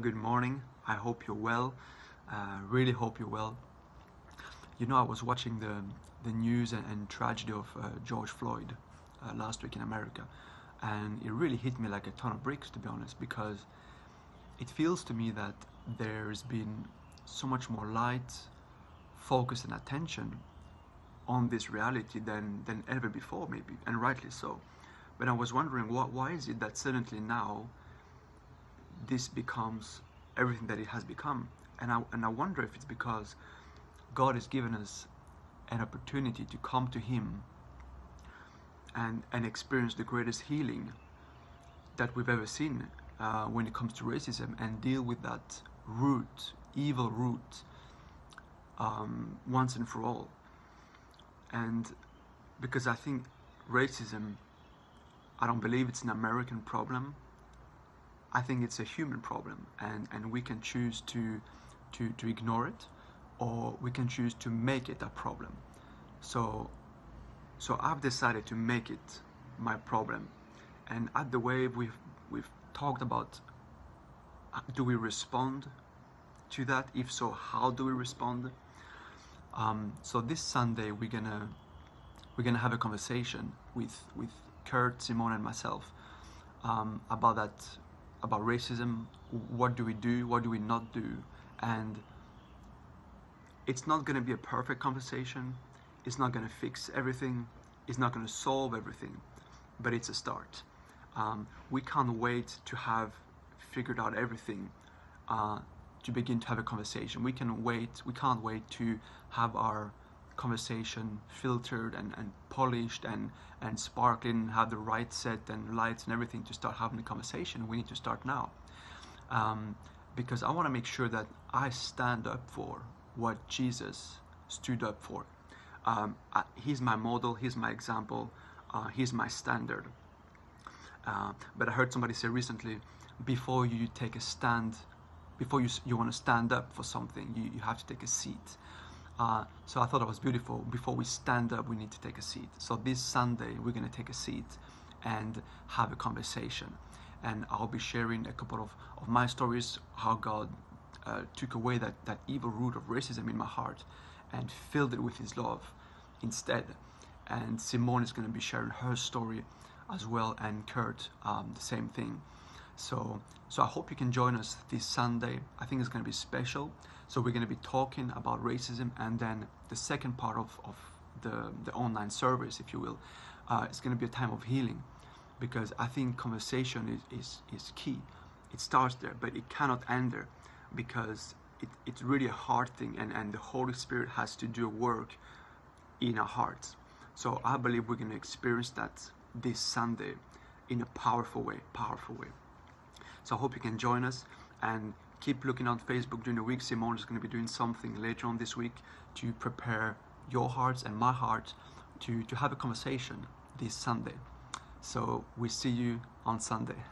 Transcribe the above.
Good morning. I hope you're well. Really hope you're well. You know, I was watching the news and tragedy of George Floyd last week in America, and it really hit me like a ton of bricks, to be honest, because it feels to me that there's been so much more light, focus, and attention on this reality than ever before, maybe, and rightly so. But I was wondering, why is it that suddenly now this becomes everything that it has become? And I wonder if it's because God has given us an opportunity to come to Him and experience the greatest healing that we've ever seen when it comes to racism, and deal with that root, evil root, once and for all. And because I think racism, I don't believe it's an American problem. I think it's a human problem, and we can choose to ignore it, or we can choose to make it a problem. So I've decided to make it my problem. And at the Wave, we've talked about, do we respond to that? If so, how do we respond? So this Sunday we're gonna have a conversation with Kurt, Simone, and myself about that, about racism. What do we do? What do we not do? And it's not going to be a perfect conversation. It's not going to fix everything. It's not going to solve everything, but it's a start. We can't wait to have figured out everything to begin to have a conversation. We can't wait to have our conversation filtered and polished and sparkling, have the right set and lights and everything to start having the conversation. We need to start now, because I want to make sure that I stand up for what Jesus stood up for. He's my model, he's my example, he's my standard. But I heard somebody say recently, before you take a stand, before you want to stand up for something, you have to take a seat. So I thought it was beautiful. Before we stand up, we need to take a seat. So this Sunday, we're going to take a seat and have a conversation. And I'll be sharing a couple of my stories, how God took away that evil root of racism in my heart and filled it with His love instead. And Simone is going to be sharing her story as well, and Kurt, the same thing. So I hope you can join us this Sunday. I think it's going to be special. So we're going to be talking about racism, and then the second part of the online service, if you will, it's going to be a time of healing, because I think conversation is key. It starts there, but it cannot end there, because it's really a hard thing, and the Holy Spirit has to do a work in our hearts. So I believe we're going to experience that this Sunday in a powerful way. So I hope you can join us, and keep looking on Facebook during the week. Simone is going to be doing something later on this week to prepare your hearts and my heart to have a conversation this Sunday. So we see you on Sunday.